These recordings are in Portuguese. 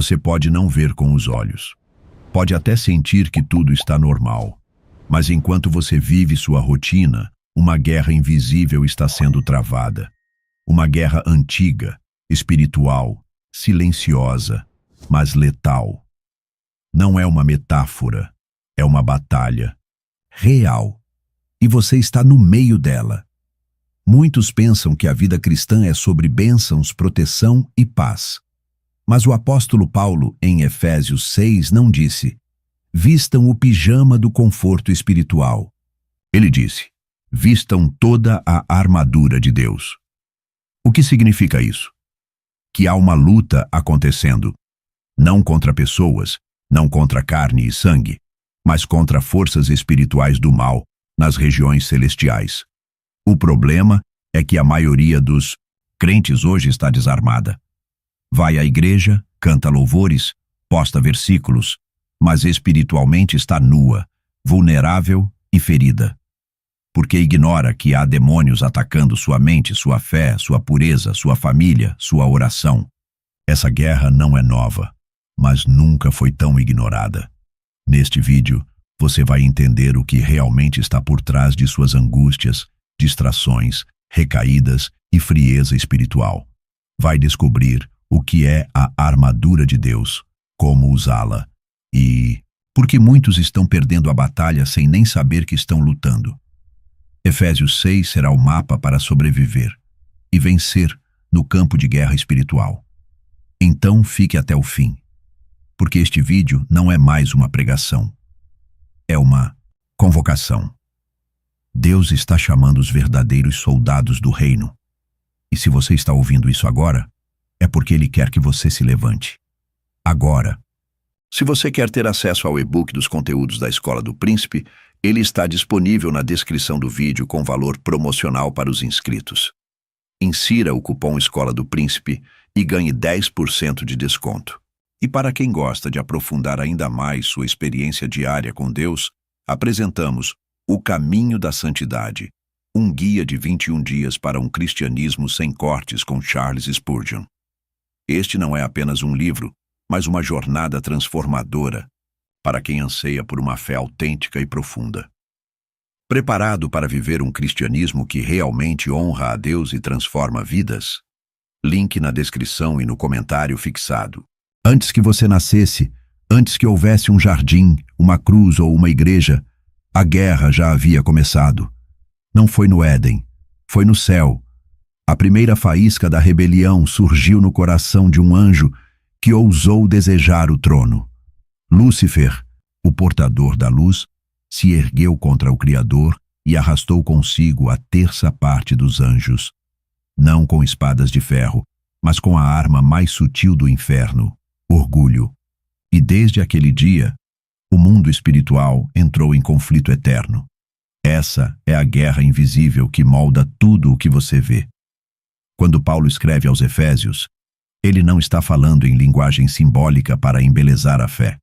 Você pode não ver com os olhos. Pode até sentir que tudo está normal. Mas enquanto você vive sua rotina, uma guerra invisível está sendo travada. Uma guerra antiga, espiritual, silenciosa, mas letal. Não é uma metáfora, é uma batalha real. E você está no meio dela. Muitos pensam que a vida cristã é sobre bênçãos, proteção e paz. Mas o apóstolo Paulo, em Efésios 6, não disse: vistam o pijama do conforto espiritual. Ele disse: vistam toda a armadura de Deus. O que significa isso? Que há uma luta acontecendo, não contra pessoas, não contra carne e sangue, mas contra forças espirituais do mal nas regiões celestiais. O problema é que a maioria dos crentes hoje está desarmada. Vai à igreja, canta louvores, posta versículos, mas espiritualmente está nua, vulnerável e ferida. Porque ignora que há demônios atacando sua mente, sua fé, sua pureza, sua família, sua oração. Essa guerra não é nova, mas nunca foi tão ignorada. Neste vídeo, você vai entender o que realmente está por trás de suas angústias, distrações, recaídas e frieza espiritual. Vai descobrir o que é a armadura de Deus, como usá-la e por que muitos estão perdendo a batalha sem nem saber que estão lutando. Efésios 6 será o mapa para sobreviver e vencer no campo de guerra espiritual. Então fique até o fim, porque este vídeo não é mais uma pregação. É uma convocação. Deus está chamando os verdadeiros soldados do reino. E se você está ouvindo isso agora, é porque Ele quer que você se levante. Agora. Se você quer ter acesso ao e-book dos conteúdos da Escola do Príncipe, ele está disponível na descrição do vídeo com valor promocional para os inscritos. Insira o cupom Escola do Príncipe e ganhe 10% de desconto. E para quem gosta de aprofundar ainda mais sua experiência diária com Deus, apresentamos O Caminho da Santidade, um guia de 21 dias para um cristianismo sem cortes com Charles Spurgeon. Este não é apenas um livro, mas uma jornada transformadora para quem anseia por uma fé autêntica e profunda. Preparado para viver um cristianismo que realmente honra a Deus e transforma vidas? Link na descrição e no comentário fixado. Antes que você nascesse, antes que houvesse um jardim, uma cruz ou uma igreja, a guerra já havia começado. Não foi no Éden, foi no céu. A primeira faísca da rebelião surgiu no coração de um anjo que ousou desejar o trono. Lúcifer, o portador da luz, se ergueu contra o Criador e arrastou consigo a terça parte dos anjos. Não com espadas de ferro, mas com a arma mais sutil do inferno, orgulho. E desde aquele dia, o mundo espiritual entrou em conflito eterno. Essa é a guerra invisível que molda tudo o que você vê. Quando Paulo escreve aos Efésios, ele não está falando em linguagem simbólica para embelezar a fé.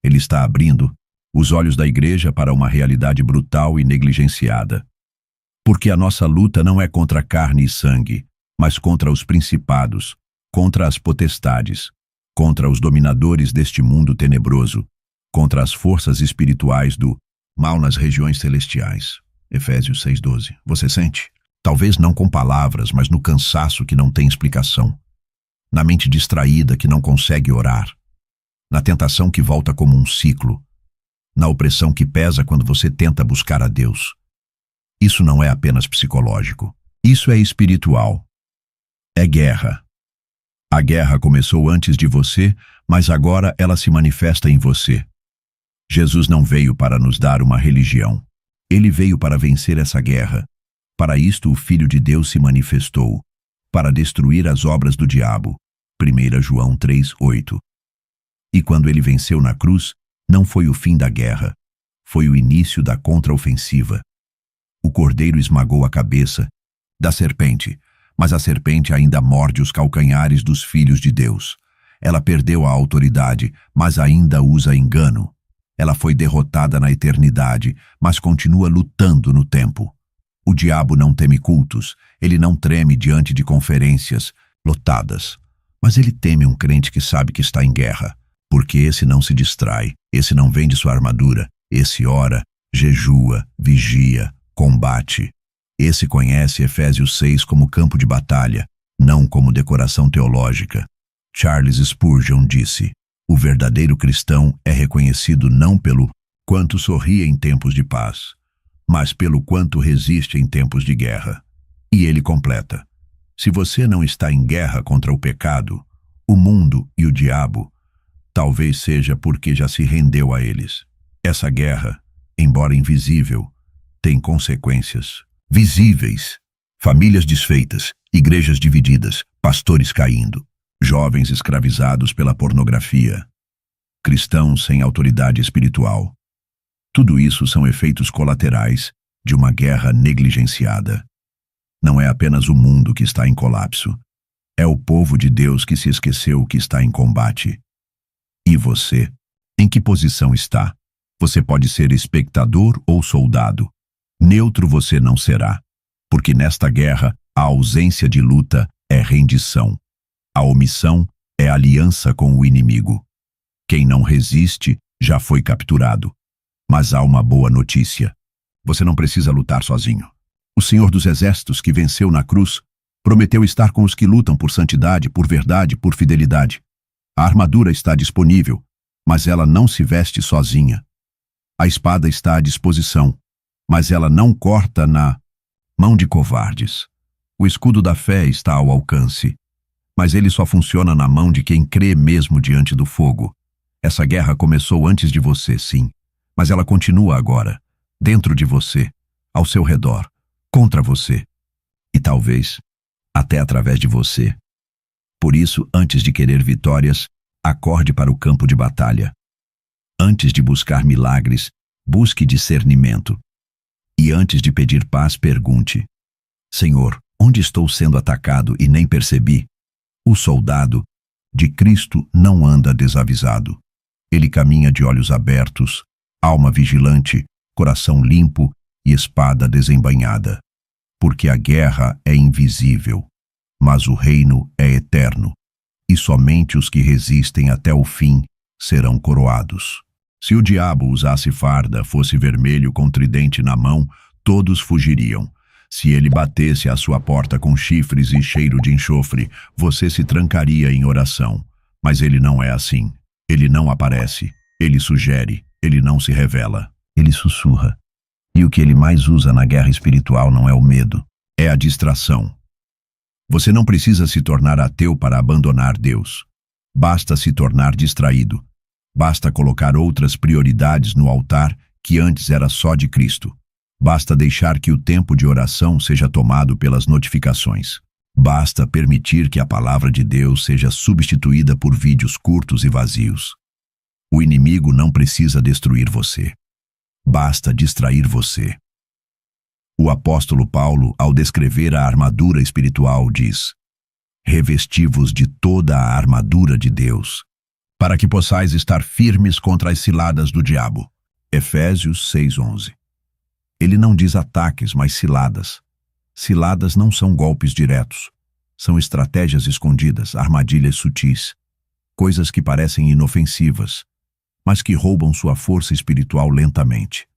Ele está abrindo os olhos da igreja para uma realidade brutal e negligenciada. Porque a nossa luta não é contra carne e sangue, mas contra os principados, contra as potestades, contra os dominadores deste mundo tenebroso, contra as forças espirituais do mal nas regiões celestiais. Efésios 6:12. Você sente? Talvez não com palavras, mas no cansaço que não tem explicação. Na mente distraída que não consegue orar. Na tentação que volta como um ciclo. Na opressão que pesa quando você tenta buscar a Deus. Isso não é apenas psicológico. Isso é espiritual. É guerra. A guerra começou antes de você, mas agora ela se manifesta em você. Jesus não veio para nos dar uma religião. Ele veio para vencer essa guerra. Para isto o Filho de Deus se manifestou, para destruir as obras do diabo. 1 João 3:8. E quando ele venceu na cruz, não foi o fim da guerra, foi o início da contraofensiva. O cordeiro esmagou a cabeça da serpente, mas a serpente ainda morde os calcanhares dos filhos de Deus. Ela perdeu a autoridade, mas ainda usa engano. Ela foi derrotada na eternidade, mas continua lutando no tempo. O diabo não teme cultos, ele não treme diante de conferências lotadas. Mas ele teme um crente que sabe que está em guerra, porque esse não se distrai, esse não vende sua armadura, esse ora, jejua, vigia, combate. Esse conhece Efésios 6 como campo de batalha, não como decoração teológica. Charles Spurgeon disse: o verdadeiro cristão é reconhecido não pelo quanto sorri em tempos de paz, mas pelo quanto resiste em tempos de guerra. E ele completa: se você não está em guerra contra o pecado, o mundo e o diabo, talvez seja porque já se rendeu a eles. Essa guerra, embora invisível, tem consequências visíveis. Famílias desfeitas, igrejas divididas, pastores caindo, jovens escravizados pela pornografia, cristãos sem autoridade espiritual. Tudo isso são efeitos colaterais de uma guerra negligenciada. Não é apenas o mundo que está em colapso, é o povo de Deus que se esqueceu que está em combate. E você? Em que posição está? Você pode ser espectador ou soldado. Neutro você não será, porque nesta guerra a ausência de luta é rendição. A omissão é aliança com o inimigo. Quem não resiste já foi capturado. Mas há uma boa notícia. Você não precisa lutar sozinho. O Senhor dos Exércitos, que venceu na cruz, prometeu estar com os que lutam por santidade, por verdade, por fidelidade. A armadura está disponível, mas ela não se veste sozinha. A espada está à disposição, mas ela não corta na mão de covardes. O escudo da fé está ao alcance, mas ele só funciona na mão de quem crê mesmo diante do fogo. Essa guerra começou antes de você, sim, mas ela continua agora, dentro de você, ao seu redor, contra você, e talvez até através de você. Por isso, antes de querer vitórias, acorde para o campo de batalha. Antes de buscar milagres, busque discernimento. E antes de pedir paz, pergunte: Senhor, onde estou sendo atacado e nem percebi? O soldado de Cristo não anda desavisado. Ele caminha de olhos abertos, alma vigilante, coração limpo e espada desembainhada. Porque a guerra é invisível, mas o reino é eterno, e somente os que resistem até o fim serão coroados. Se o diabo usasse farda, fosse vermelho com tridente na mão, todos fugiriam. Se ele batesse à sua porta com chifres e cheiro de enxofre, você se trancaria em oração. Mas ele não é assim. Ele não aparece. Ele sugere. Ele não se revela. Ele sussurra. E o que ele mais usa na guerra espiritual não é o medo, é a distração. Você não precisa se tornar ateu para abandonar Deus. Basta se tornar distraído. Basta colocar outras prioridades no altar que antes era só de Cristo. Basta deixar que o tempo de oração seja tomado pelas notificações. Basta permitir que a palavra de Deus seja substituída por vídeos curtos e vazios. O inimigo não precisa destruir você. Basta distrair você. O apóstolo Paulo, ao descrever a armadura espiritual, diz: revesti-vos de toda a armadura de Deus, para que possais estar firmes contra as ciladas do diabo. Efésios 6:11. Ele não diz ataques, mas ciladas. Ciladas não são golpes diretos. São estratégias escondidas, armadilhas sutis, coisas que parecem inofensivas, mas que roubam sua força espiritual lentamente.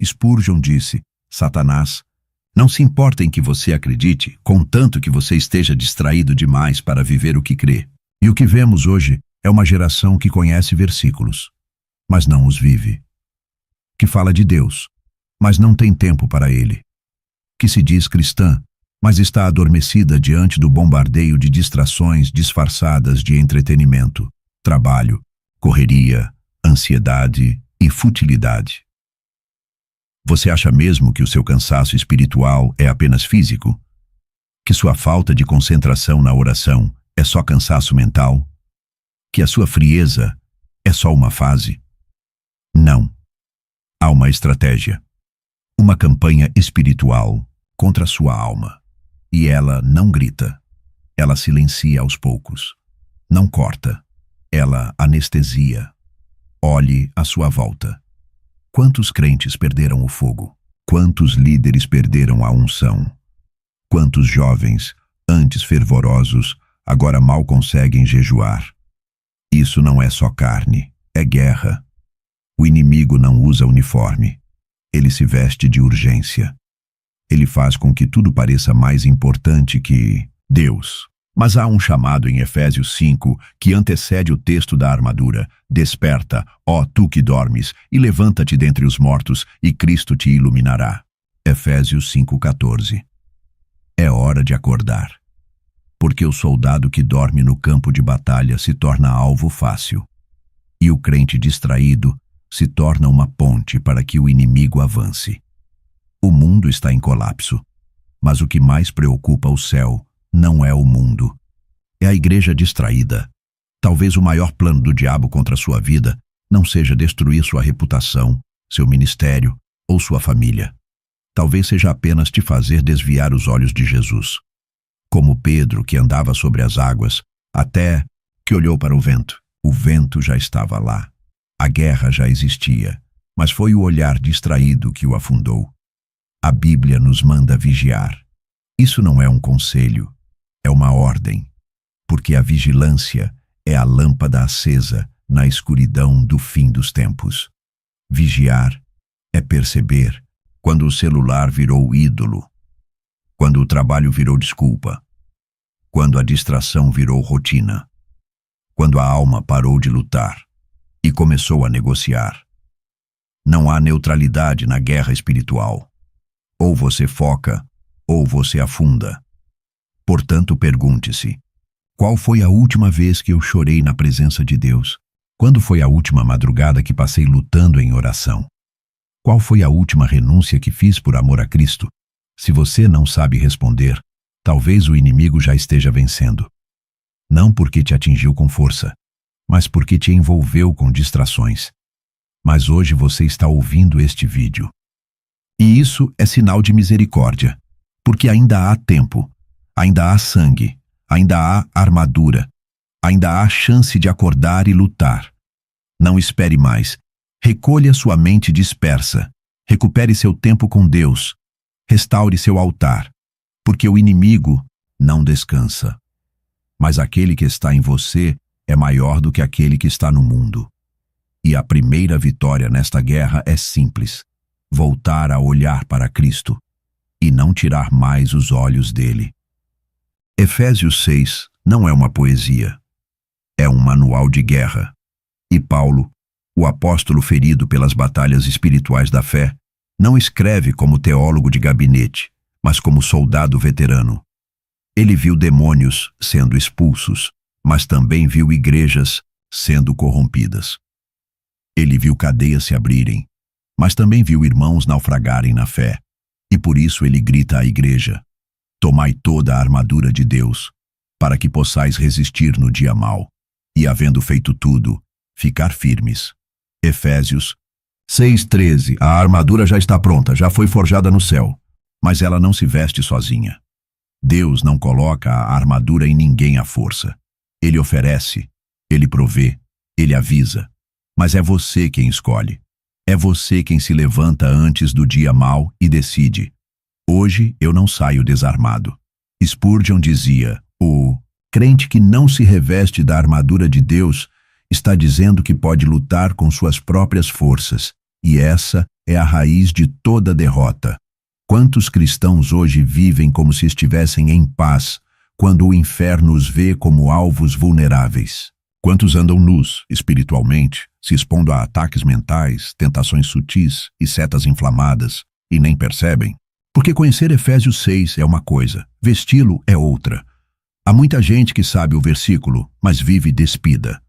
Spurgeon disse: Satanás não se importa em que você acredite, contanto que você esteja distraído demais para viver o que crê. E o que vemos hoje é uma geração que conhece versículos, mas não os vive. Que fala de Deus, mas não tem tempo para ele. Que se diz cristã, mas está adormecida diante do bombardeio de distrações disfarçadas de entretenimento, trabalho, correria, ansiedade e futilidade. Você acha mesmo que o seu cansaço espiritual é apenas físico? Que sua falta de concentração na oração é só cansaço mental? Que a sua frieza é só uma fase? Não. Há uma estratégia. Uma campanha espiritual contra a sua alma. E ela não grita. Ela silencia aos poucos. Não corta. Ela anestesia. Olhe à sua volta. Quantos crentes perderam o fogo? Quantos líderes perderam a unção? Quantos jovens, antes fervorosos, agora mal conseguem jejuar. Isso não é só carne, é guerra. O inimigo não usa uniforme. Ele se veste de urgência. Ele faz com que tudo pareça mais importante que Deus. Mas há um chamado em Efésios 5 que antecede o texto da armadura. Desperta, ó tu que dormes, e levanta-te dentre os mortos, e Cristo te iluminará. Efésios 5,14. É hora de acordar. Porque o soldado que dorme no campo de batalha se torna alvo fácil. E o crente distraído se torna uma ponte para que o inimigo avance. O mundo está em colapso, mas o que mais preocupa o céu não é o mundo. É a igreja distraída. Talvez o maior plano do diabo contra sua vida não seja destruir sua reputação, seu ministério ou sua família. Talvez seja apenas te fazer desviar os olhos de Jesus. Como Pedro, que andava sobre as águas, até que olhou para o vento. O vento já estava lá. A guerra já existia, mas foi o olhar distraído que o afundou. A Bíblia nos manda vigiar. Isso não é um conselho, é uma ordem, porque a vigilância é a lâmpada acesa na escuridão do fim dos tempos. Vigiar é perceber quando o celular virou ídolo, quando o trabalho virou desculpa, quando a distração virou rotina, quando a alma parou de lutar e começou a negociar. Não há neutralidade na guerra espiritual. Ou você foca, ou você afunda. Portanto, pergunte-se: qual foi a última vez que eu chorei na presença de Deus? Quando foi a última madrugada que passei lutando em oração? Qual foi a última renúncia que fiz por amor a Cristo? Se você não sabe responder, talvez o inimigo já esteja vencendo. Não porque te atingiu com força, mas porque te envolveu com distrações. Mas hoje você está ouvindo este vídeo. E isso é sinal de misericórdia, porque ainda há tempo, ainda há sangue, ainda há armadura, ainda há chance de acordar e lutar. Não espere mais. Recolha sua mente dispersa, recupere seu tempo com Deus, restaure seu altar, porque o inimigo não descansa. Mas aquele que está em você é maior do que aquele que está no mundo. E a primeira vitória nesta guerra é simples: voltar a olhar para Cristo e não tirar mais os olhos dele. Efésios 6 não é uma poesia, é um manual de guerra. E Paulo, o apóstolo ferido pelas batalhas espirituais da fé, não escreve como teólogo de gabinete, mas como soldado veterano. Ele viu demônios sendo expulsos, mas também viu igrejas sendo corrompidas. Ele viu cadeias se abrirem, mas também viu irmãos naufragarem na fé. E por isso ele grita à igreja: tomai toda a armadura de Deus, para que possais resistir no dia mau, e havendo feito tudo, ficar firmes. Efésios 6:13. A armadura já está pronta, já foi forjada no céu, mas ela não se veste sozinha. Deus não coloca a armadura em ninguém à força. Ele oferece, ele provê, ele avisa, mas é você quem escolhe. É você quem se levanta antes do dia mau e decide: hoje eu não saio desarmado. Spurgeon dizia: o crente que não se reveste da armadura de Deus está dizendo que pode lutar com suas próprias forças, e essa é a raiz de toda derrota. Quantos cristãos hoje vivem como se estivessem em paz, quando o inferno os vê como alvos vulneráveis? Quantos andam nus, espiritualmente, se expondo a ataques mentais, tentações sutis e setas inflamadas, e nem percebem? Porque conhecer Efésios 6 é uma coisa, vesti-lo é outra. Há muita gente que sabe o versículo, mas vive despida.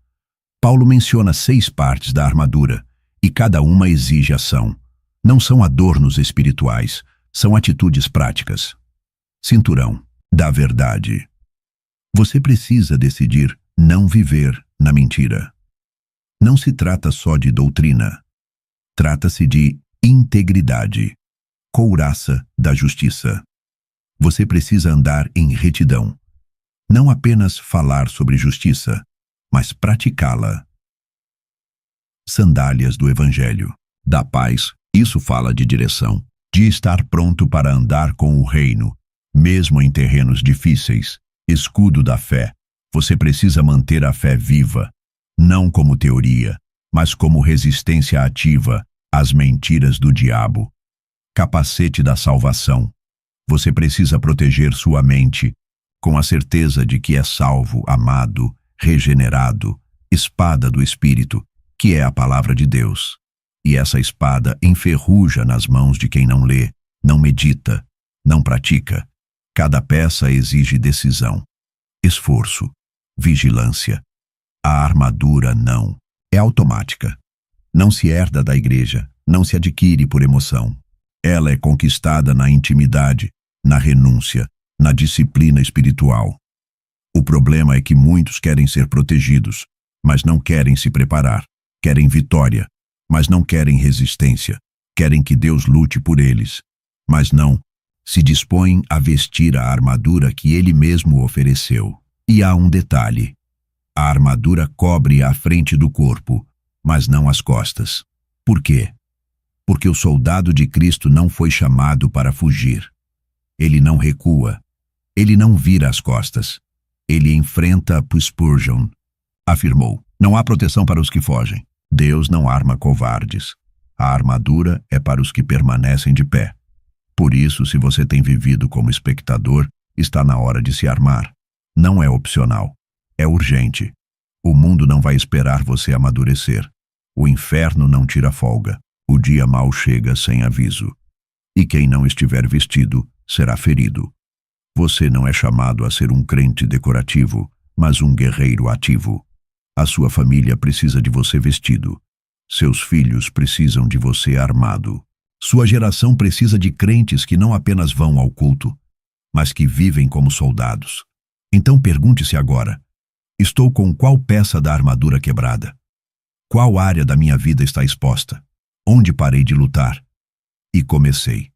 Paulo menciona 6 partes da armadura, e cada uma exige ação. Não são adornos espirituais, são atitudes práticas. Cinturão da verdade. Você precisa decidir não viver na mentira. Não se trata só de doutrina. Trata-se de integridade, couraça da justiça. Você precisa andar em retidão. Não apenas falar sobre justiça, mas praticá-la. Sandálias do Evangelho. Da paz, isso fala de direção, de estar pronto para andar com o reino, mesmo em terrenos difíceis. Escudo da fé. Você precisa manter a fé viva, não como teoria, mas como resistência ativa às mentiras do diabo. Capacete da salvação. Você precisa proteger sua mente com a certeza de que é salvo, amado, regenerado, espada do Espírito, que é a palavra de Deus. E essa espada enferruja nas mãos de quem não lê, não medita, não pratica. Cada peça exige decisão, esforço, vigilância. A armadura não é automática. Não se herda da igreja, não se adquire por emoção. Ela é conquistada na intimidade, na renúncia, na disciplina espiritual. O problema é que muitos querem ser protegidos, mas não querem se preparar. Querem vitória, mas não querem resistência. Querem que Deus lute por eles, mas não se dispõem a vestir a armadura que Ele mesmo ofereceu. E há um detalhe: a armadura cobre a frente do corpo, mas não as costas. Por quê? Porque o soldado de Cristo não foi chamado para fugir. Ele não recua. Ele não vira as costas. Ele enfrenta. Spurgeon afirmou: não há proteção para os que fogem. Deus não arma covardes. A armadura é para os que permanecem de pé. Por isso, se você tem vivido como espectador, está na hora de se armar. Não é opcional. É urgente. O mundo não vai esperar você amadurecer. O inferno não tira folga. O dia mau chega sem aviso. E quem não estiver vestido será ferido. Você não é chamado a ser um crente decorativo, mas um guerreiro ativo. A sua família precisa de você vestido. Seus filhos precisam de você armado. Sua geração precisa de crentes que não apenas vão ao culto, mas que vivem como soldados. Então pergunte-se agora: estou com qual peça da armadura quebrada? Qual área da minha vida está exposta? Onde parei de lutar? E comecei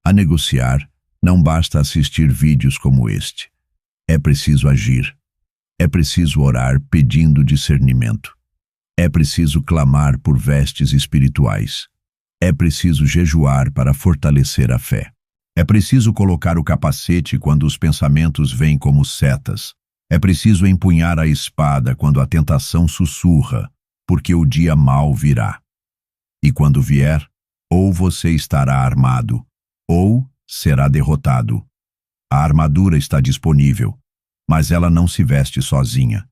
a negociar. Não basta assistir vídeos como este. É preciso agir. É preciso orar pedindo discernimento. É preciso clamar por vestes espirituais. É preciso jejuar para fortalecer a fé. É preciso colocar o capacete quando os pensamentos vêm como setas. É preciso empunhar a espada quando a tentação sussurra, porque o dia mau virá. E quando vier, ou você estará armado, ou será derrotado. A armadura está disponível, mas ela não se veste sozinha.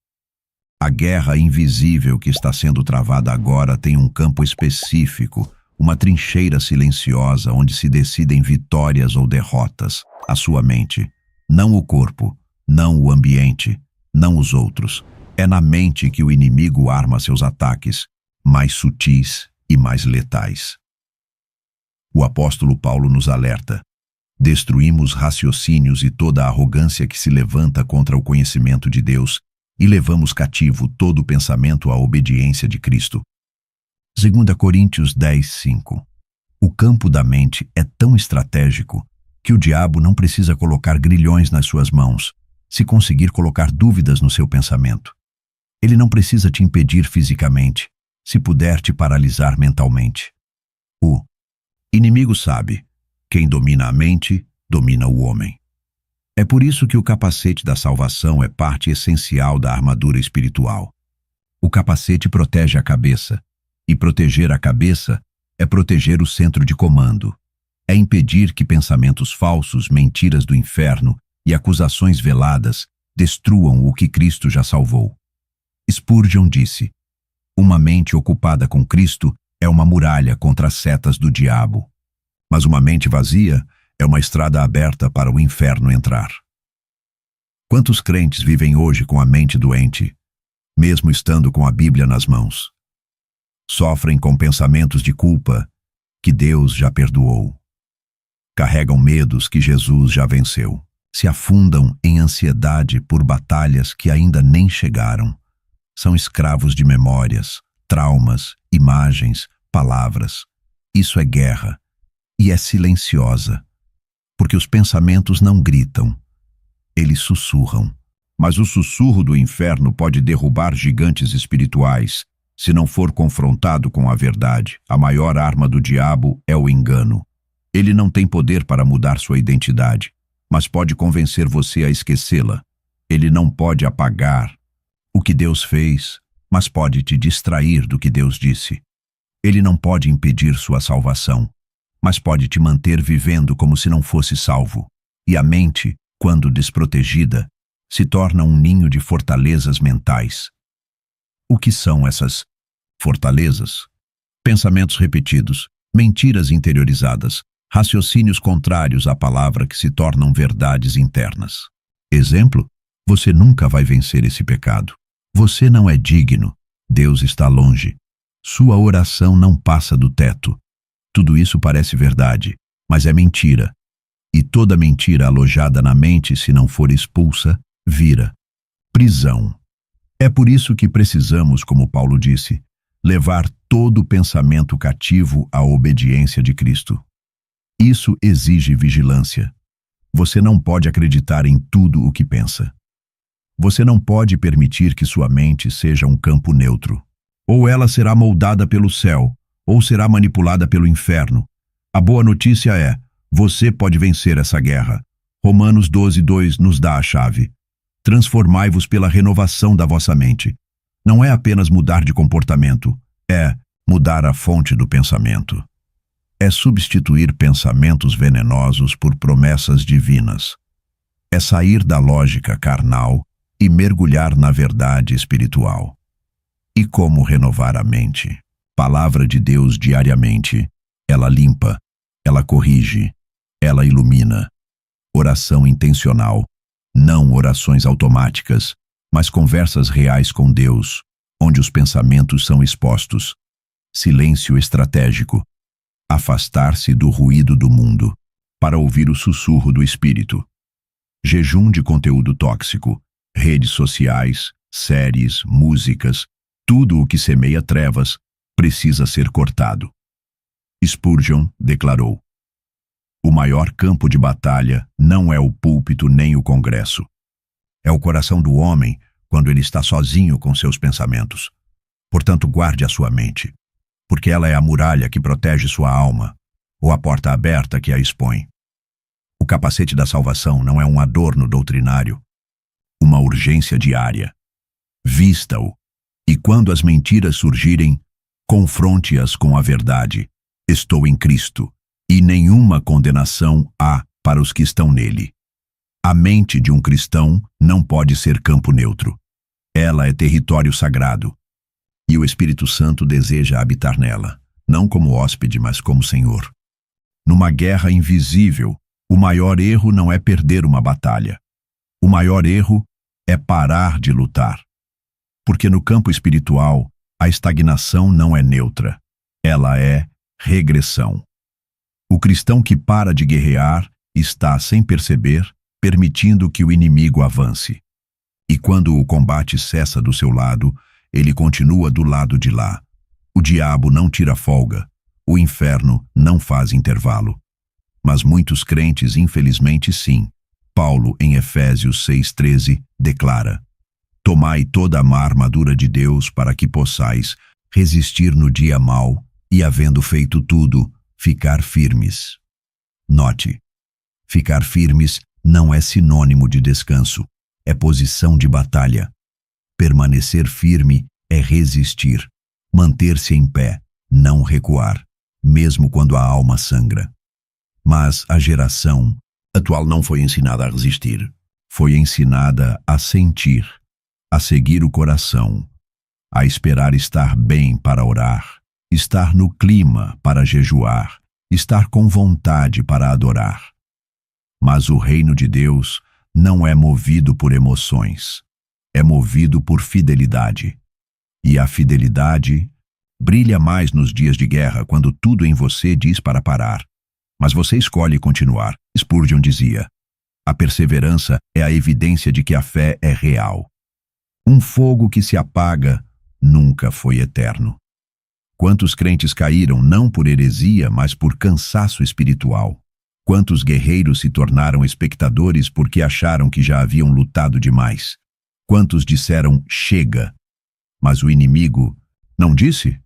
A guerra invisível que está sendo travada agora tem um campo específico, uma trincheira silenciosa onde se decidem vitórias ou derrotas. A sua mente, não o corpo, não o ambiente, não os outros. É na mente que o inimigo arma seus ataques, mais sutis e mais letais. O apóstolo Paulo nos alerta: destruímos raciocínios e toda a arrogância que se levanta contra o conhecimento de Deus e levamos cativo todo o pensamento à obediência de Cristo. 2 Coríntios 10:5. O campo da mente é tão estratégico que o diabo não precisa colocar grilhões nas suas mãos, se conseguir colocar dúvidas no seu pensamento. Ele não precisa te impedir fisicamente, se puder te paralisar mentalmente. O inimigo sabe: quem domina a mente, domina o homem. É por isso que o capacete da salvação é parte essencial da armadura espiritual. O capacete protege a cabeça, e proteger a cabeça é proteger o centro de comando. É impedir que pensamentos falsos, mentiras do inferno e acusações veladas destruam o que Cristo já salvou. Spurgeon disse: uma mente ocupada com Cristo é uma muralha contra as setas do diabo. Mas uma mente vazia é uma estrada aberta para o inferno entrar. Quantos crentes vivem hoje com a mente doente, mesmo estando com a Bíblia nas mãos? Sofrem com pensamentos de culpa que Deus já perdoou. Carregam medos que Jesus já venceu. Se afundam em ansiedade por batalhas que ainda nem chegaram. São escravos de memórias, traumas, imagens, palavras. Isso é guerra. E é silenciosa, porque os pensamentos não gritam, eles sussurram. Mas o sussurro do inferno pode derrubar gigantes espirituais, se não for confrontado com a verdade. A maior arma do diabo é o engano. Ele não tem poder para mudar sua identidade, mas pode convencer você a esquecê-la. Ele não pode apagar o que Deus fez, mas pode te distrair do que Deus disse. Ele não pode impedir sua salvação, mas pode te manter vivendo como se não fosse salvo. E a mente, quando desprotegida, se torna um ninho de fortalezas mentais. O que são essas fortalezas? Pensamentos repetidos, mentiras interiorizadas, raciocínios contrários à palavra que se tornam verdades internas. Exemplo: você nunca vai vencer esse pecado. Você não é digno. Deus está longe. Sua oração não passa do teto. Tudo isso parece verdade, mas é mentira. E toda mentira alojada na mente, se não for expulsa, vira prisão. É por isso que precisamos, como Paulo disse, levar todo pensamento cativo à obediência de Cristo. Isso exige vigilância. Você não pode acreditar em tudo o que pensa. Você não pode permitir que sua mente seja um campo neutro. Ou ela será moldada pelo céu, ou será manipulada pelo inferno. A boa notícia é: você pode vencer essa guerra. Romanos 12:2 nos dá a chave. Transformai-vos pela renovação da vossa mente. Não é apenas mudar de comportamento, é mudar a fonte do pensamento. É substituir pensamentos venenosos por promessas divinas. É sair da lógica carnal e mergulhar na verdade espiritual. E como renovar a mente? Palavra de Deus diariamente. Ela limpa, ela corrige, ela ilumina. Oração intencional. Não orações automáticas, mas conversas reais com Deus, onde os pensamentos são expostos. Silêncio estratégico. Afastar-se do ruído do mundo, para ouvir o sussurro do Espírito. Jejum de conteúdo tóxico, redes sociais, séries, músicas, tudo o que semeia trevas precisa ser cortado. Spurgeon declarou: o maior campo de batalha não é o púlpito nem o congresso. É o coração do homem quando ele está sozinho com seus pensamentos. Portanto, guarde a sua mente, porque ela é a muralha que protege sua alma, ou a porta aberta que a expõe. O capacete da salvação não é um adorno doutrinário, uma urgência diária. Vista-o, e quando as mentiras surgirem, confronte-as com a verdade. Estou em Cristo, e nenhuma condenação há para os que estão nele. A mente de um cristão não pode ser campo neutro. Ela é território sagrado. E o Espírito Santo deseja habitar nela, não como hóspede, mas como Senhor. Numa guerra invisível, o maior erro não é perder uma batalha. O maior erro é parar de lutar. Porque no campo espiritual, a estagnação não é neutra. Ela é regressão. O cristão que para de guerrear está, sem perceber, permitindo que o inimigo avance. E quando o combate cessa do seu lado, ele continua do lado de lá. O diabo não tira folga. O inferno não faz intervalo. Mas muitos crentes, infelizmente, sim. Paulo, em Efésios 6:13, declara: tomai toda a armadura de Deus para que possais resistir no dia mau e, havendo feito tudo, ficar firmes. Note, ficar firmes não é sinônimo de descanso, é posição de batalha. Permanecer firme é resistir, manter-se em pé, não recuar, mesmo quando a alma sangra. Mas a geração atual não foi ensinada a resistir, foi ensinada a sentir, a seguir o coração, a esperar estar bem para orar, estar no clima para jejuar, estar com vontade para adorar. Mas o reino de Deus não é movido por emoções, é movido por fidelidade. E a fidelidade brilha mais nos dias de guerra, quando tudo em você diz para parar. Mas você escolhe continuar. Spurgeon dizia: a perseverança é a evidência de que a fé é real. Um fogo que se apaga nunca foi eterno. Quantos crentes caíram não por heresia, mas por cansaço espiritual? Quantos guerreiros se tornaram espectadores porque acharam que já haviam lutado demais? Quantos disseram chega? Mas o inimigo não disse?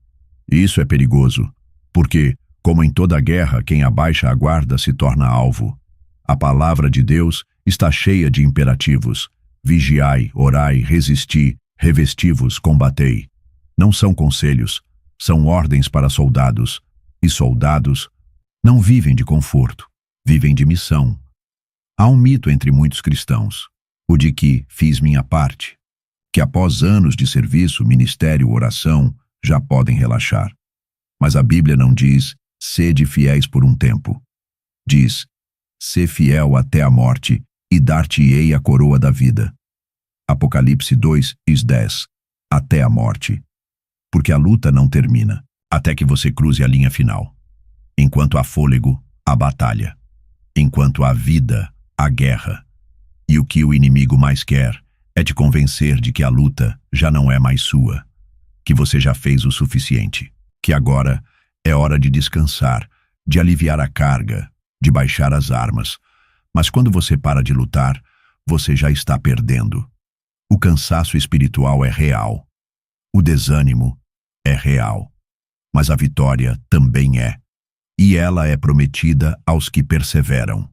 Isso é perigoso, porque, como em toda guerra, quem abaixa a guarda se torna alvo. A palavra de Deus está cheia de imperativos. Vigiai, orai, resisti, revesti-vos, combatei. Não são conselhos, são ordens para soldados. E soldados não vivem de conforto, vivem de missão. Há um mito entre muitos cristãos, o de que fiz minha parte, que após anos de serviço, ministério, oração, já podem relaxar. Mas a Bíblia não diz, sede fiéis por um tempo. Diz, sê fiel até a morte e dar-te-ei a coroa da vida. Apocalipse 2:10. Até a morte. Porque a luta não termina, até que você cruze a linha final. Enquanto há fôlego, há batalha. Enquanto há vida, há guerra. E o que o inimigo mais quer é te convencer de que a luta já não é mais sua, que você já fez o suficiente, que agora é hora de descansar, de aliviar a carga, de baixar as armas. Mas quando você para de lutar, você já está perdendo. O cansaço espiritual é real. O desânimo é real. Mas a vitória também é. E ela é prometida aos que perseveram.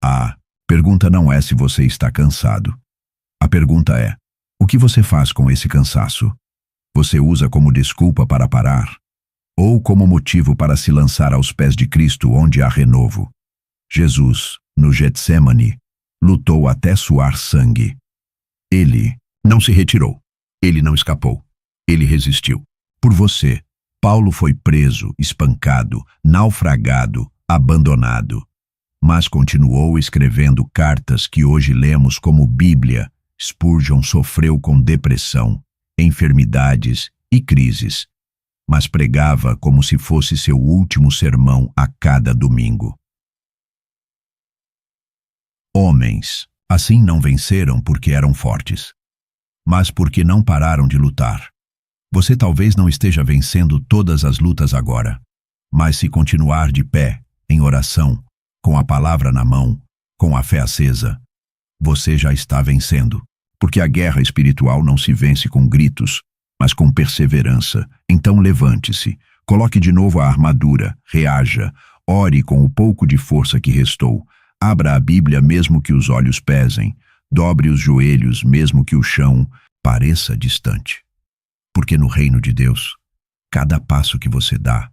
A pergunta não é se você está cansado. A pergunta é, o que você faz com esse cansaço? Você usa como desculpa para parar? Ou como motivo para se lançar aos pés de Cristo onde há renovo? Jesus, no Getsêmani, lutou até suar sangue. Ele não se retirou. Ele não escapou. Ele resistiu. Por você, Paulo foi preso, espancado, naufragado, abandonado. Mas continuou escrevendo cartas que hoje lemos como Bíblia. Spurgeon sofreu com depressão, enfermidades e crises, mas pregava como se fosse seu último sermão a cada domingo. Homens, assim não venceram porque eram fortes, mas porque não pararam de lutar. Você talvez não esteja vencendo todas as lutas agora, mas se continuar de pé, em oração, com a palavra na mão, com a fé acesa, você já está vencendo, porque a guerra espiritual não se vence com gritos, mas com perseverança. Então levante-se, coloque de novo a armadura, reaja, ore com o pouco de força que restou, abra a Bíblia mesmo que os olhos pesem, dobre os joelhos mesmo que o chão pareça distante. Porque no reino de Deus, cada passo que você dá,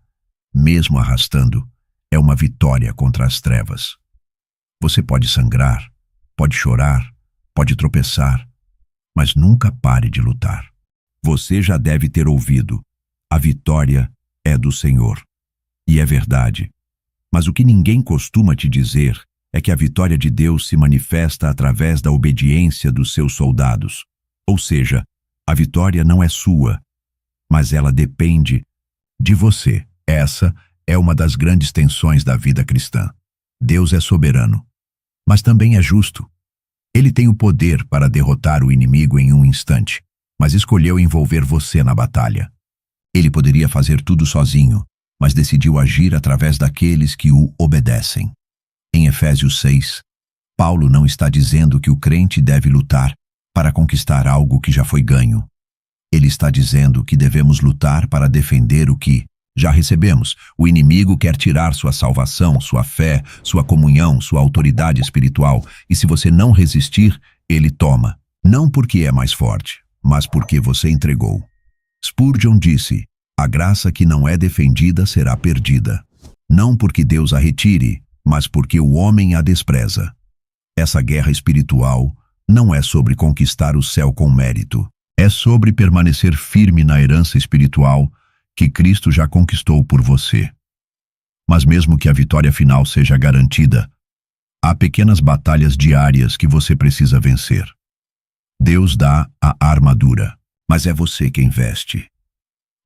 mesmo arrastando, é uma vitória contra as trevas. Você pode sangrar, pode chorar, pode tropeçar, mas nunca pare de lutar. Você já deve ter ouvido, a vitória é do Senhor. E é verdade. Mas o que ninguém costuma te dizer é que a vitória de Deus se manifesta através da obediência dos seus soldados. Ou seja, a vitória não é sua, mas ela depende de você. Essa é uma das grandes tensões da vida cristã. Deus é soberano, mas também é justo. Ele tem o poder para derrotar o inimigo em um instante, mas escolheu envolver você na batalha. Ele poderia fazer tudo sozinho, mas decidiu agir através daqueles que o obedecem. Em Efésios 6, Paulo não está dizendo que o crente deve lutar para conquistar algo que já foi ganho. Ele está dizendo que devemos lutar para defender o que já recebemos. O inimigo quer tirar sua salvação, sua fé, sua comunhão, sua autoridade espiritual, e se você não resistir, ele toma. Não porque é mais forte, mas porque você entregou. Spurgeon disse, a graça que não é defendida será perdida. Não porque Deus a retire, mas porque o homem a despreza. Essa guerra espiritual não é sobre conquistar o céu com mérito. É sobre permanecer firme na herança espiritual que Cristo já conquistou por você. Mas mesmo que a vitória final seja garantida, há pequenas batalhas diárias que você precisa vencer. Deus dá a armadura, mas é você quem veste.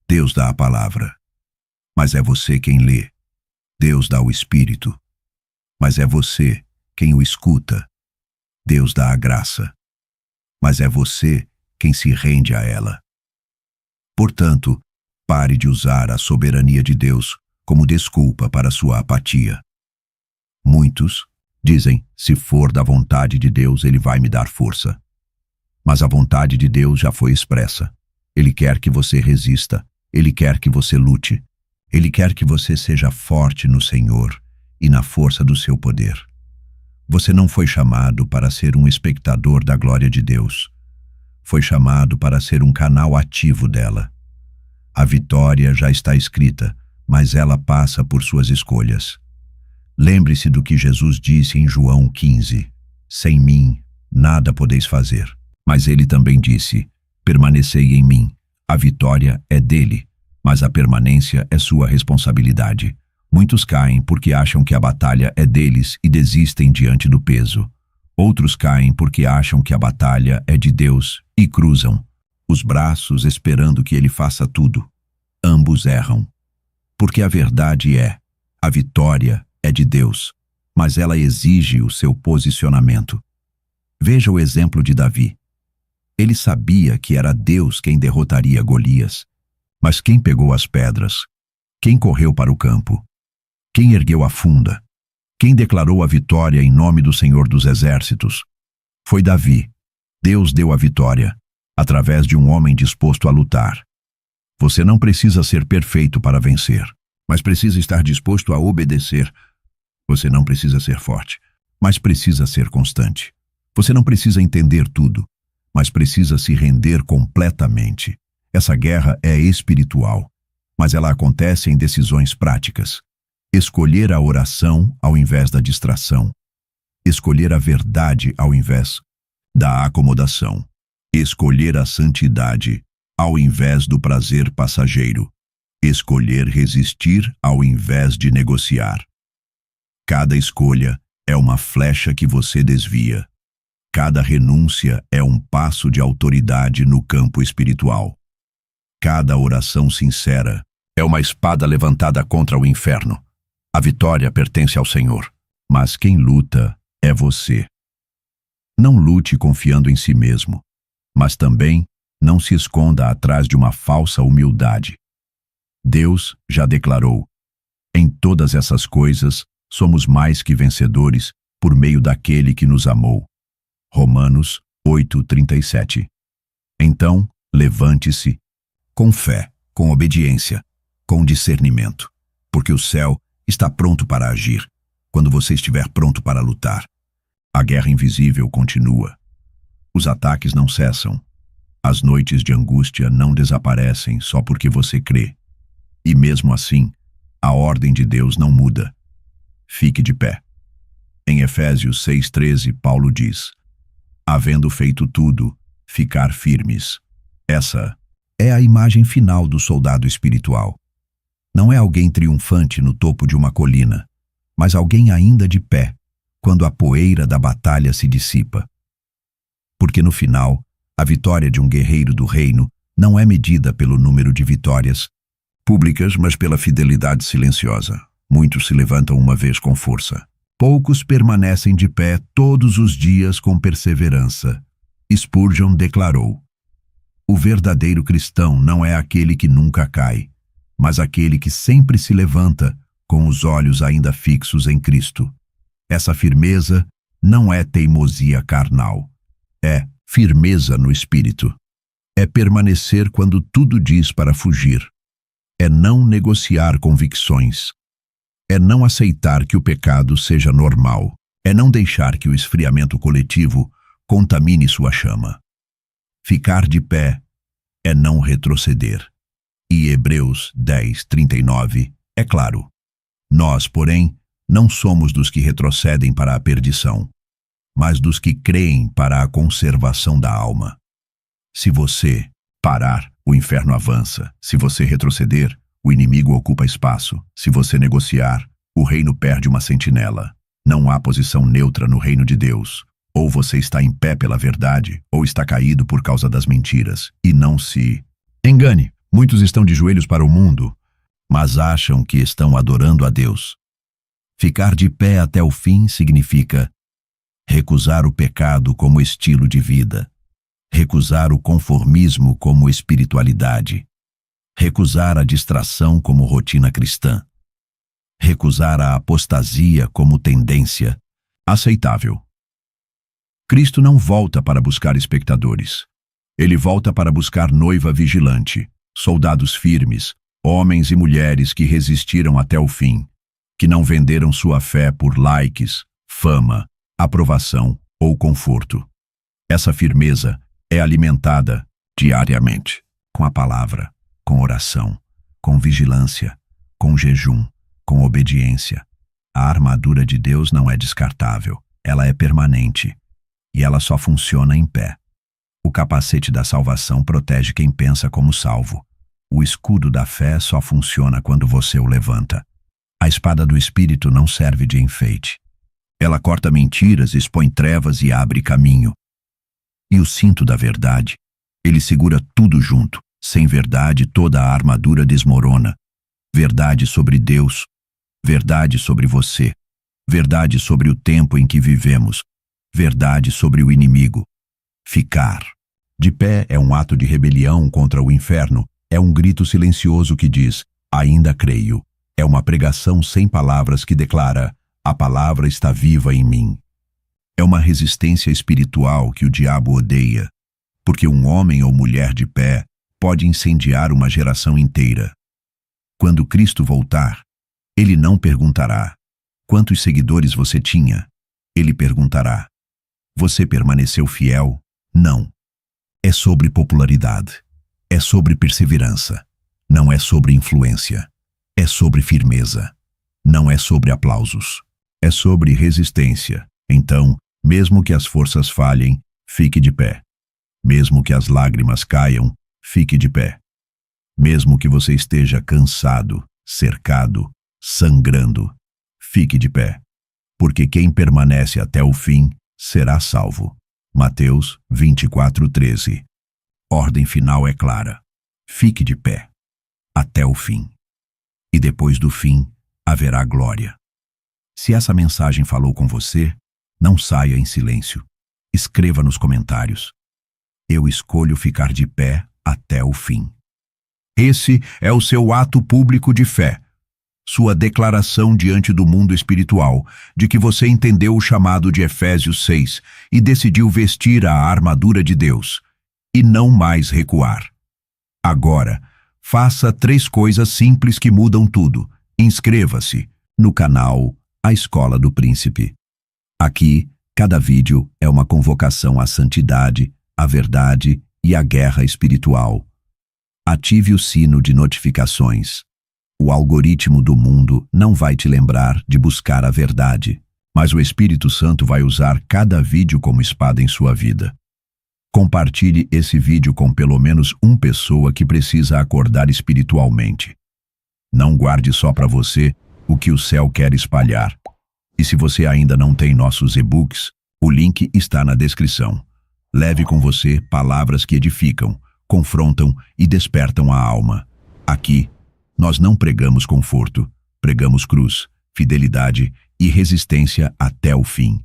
Deus dá a palavra, mas é você quem lê. Deus dá o Espírito, mas é você quem o escuta. Deus dá a graça, mas é você quem se rende a ela. Portanto, pare de usar a soberania de Deus como desculpa para sua apatia. Muitos dizem, se for da vontade de Deus, Ele vai me dar força. Mas a vontade de Deus já foi expressa. Ele quer que você resista, Ele quer que você lute, Ele quer que você seja forte no Senhor e na força do seu poder. Você não foi chamado para ser um espectador da glória de Deus. Foi chamado para ser um canal ativo dela. A vitória já está escrita, mas ela passa por suas escolhas. Lembre-se do que Jesus disse em João 15. Sem mim, nada podeis fazer. Mas ele também disse, permanecei em mim. A vitória é dele, mas a permanência é sua responsabilidade. Muitos caem porque acham que a batalha é deles e desistem diante do peso. Outros caem porque acham que a batalha é de Deus e cruzam os braços esperando que ele faça tudo. Ambos erram. Porque a verdade é, a vitória é de Deus, mas ela exige o seu posicionamento. Veja o exemplo de Davi. Ele sabia que era Deus quem derrotaria Golias. Mas quem pegou as pedras? Quem correu para o campo? Quem ergueu a funda? Quem declarou a vitória em nome do Senhor dos Exércitos? Foi Davi. Deus deu a vitória, através de um homem disposto a lutar. Você não precisa ser perfeito para vencer, mas precisa estar disposto a obedecer. Você não precisa ser forte, mas precisa ser constante. Você não precisa entender tudo, mas precisa se render completamente. Essa guerra é espiritual, mas ela acontece em decisões práticas. Escolher a oração ao invés da distração. Escolher a verdade ao invés da acomodação. Escolher a santidade ao invés do prazer passageiro. Escolher resistir ao invés de negociar. Cada escolha é uma flecha que você desvia. Cada renúncia é um passo de autoridade no campo espiritual. Cada oração sincera é uma espada levantada contra o inferno. A vitória pertence ao Senhor, mas quem luta é você. Não lute confiando em si mesmo, mas também não se esconda atrás de uma falsa humildade. Deus já declarou: em todas essas coisas somos mais que vencedores por meio daquele que nos amou. Romanos 8:37. Então, levante-se com fé, com obediência, com discernimento, porque o céu está pronto para agir, quando você estiver pronto para lutar. A guerra invisível continua. Os ataques não cessam. As noites de angústia não desaparecem só porque você crê. E mesmo assim, a ordem de Deus não muda. Fique de pé. Em Efésios 6:13, Paulo diz: havendo feito tudo, ficar firmes. Essa é a imagem final do soldado espiritual. Não é alguém triunfante no topo de uma colina, mas alguém ainda de pé, quando a poeira da batalha se dissipa. Porque no final, a vitória de um guerreiro do reino não é medida pelo número de vitórias públicas, mas pela fidelidade silenciosa. Muitos se levantam uma vez com força. Poucos permanecem de pé todos os dias com perseverança. Spurgeon declarou: o verdadeiro cristão não é aquele que nunca cai, mas aquele que sempre se levanta com os olhos ainda fixos em Cristo. Essa firmeza não é teimosia carnal, é firmeza no espírito. É permanecer quando tudo diz para fugir. É não negociar convicções. É não aceitar que o pecado seja normal. É não deixar que o esfriamento coletivo contamine sua chama. Ficar de pé é não retroceder. E Hebreus 10:39 é claro. Nós, porém, não somos dos que retrocedem para a perdição, mas dos que creem para a conservação da alma. Se você parar, o inferno avança. Se você retroceder, o inimigo ocupa espaço. Se você negociar, o reino perde uma sentinela. Não há posição neutra no reino de Deus. Ou você está em pé pela verdade, ou está caído por causa das mentiras. E não se engane. Muitos estão de joelhos para o mundo, mas acham que estão adorando a Deus. Ficar de pé até o fim significa recusar o pecado como estilo de vida, recusar o conformismo como espiritualidade, recusar a distração como rotina cristã, recusar a apostasia como tendência aceitável. Cristo não volta para buscar espectadores. Ele volta para buscar noiva vigilante, soldados firmes, homens e mulheres que resistiram até o fim, que não venderam sua fé por likes, fama aprovação ou conforto. Essa firmeza é alimentada diariamente com a palavra, com oração, com vigilância, com jejum, com obediência. A armadura de Deus não é descartável, ela é permanente e ela só funciona em pé. O capacete da salvação protege quem pensa como salvo. O escudo da fé só funciona quando você o levanta. A espada do Espírito não serve de enfeite. Ela corta mentiras, expõe trevas e abre caminho. E o cinto da verdade, ele segura tudo junto. Sem verdade, toda a armadura desmorona. Verdade sobre Deus, verdade sobre você, verdade sobre o tempo em que vivemos, verdade sobre o inimigo. Ficar de pé é um ato de rebelião contra o inferno, é um grito silencioso que diz, ainda creio. É uma pregação sem palavras que declara, a palavra está viva em mim. É uma resistência espiritual que o diabo odeia, porque um homem ou mulher de pé pode incendiar uma geração inteira. Quando Cristo voltar, ele não perguntará, quantos seguidores você tinha? Ele perguntará, você permaneceu fiel? Não. É sobre popularidade. É sobre perseverança. Não é sobre influência. É sobre firmeza. Não é sobre aplausos. É sobre resistência. Então, mesmo que as forças falhem, fique de pé. Mesmo que as lágrimas caiam, fique de pé. Mesmo que você esteja cansado, cercado, sangrando, fique de pé. Porque quem permanece até o fim será salvo. Mateus 24:13. Ordem final é clara. Fique de pé. Até o fim. E depois do fim, haverá glória. Se essa mensagem falou com você, não saia em silêncio. Escreva nos comentários. Eu escolho ficar de pé até o fim. Esse é o seu ato público de fé. Sua declaração diante do mundo espiritual de que você entendeu o chamado de Efésios 6 e decidiu vestir a armadura de Deus e não mais recuar. Agora, faça 3 coisas simples que mudam tudo. Inscreva-se no canal A Escola do Príncipe. Aqui, cada vídeo é uma convocação à santidade, à verdade e à guerra espiritual. Ative o sino de notificações. O algoritmo do mundo não vai te lembrar de buscar a verdade, mas o Espírito Santo vai usar cada vídeo como espada em sua vida. Compartilhe esse vídeo com pelo menos uma pessoa que precisa acordar espiritualmente. Não guarde só para você o que o céu quer espalhar. E se você ainda não tem nossos e-books, o link está na descrição. Leve com você palavras que edificam, confrontam e despertam a alma. Aqui, nós não pregamos conforto, pregamos cruz, fidelidade e resistência até o fim.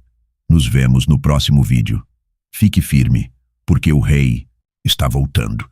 Nos vemos no próximo vídeo. Fique firme, porque o Rei está voltando.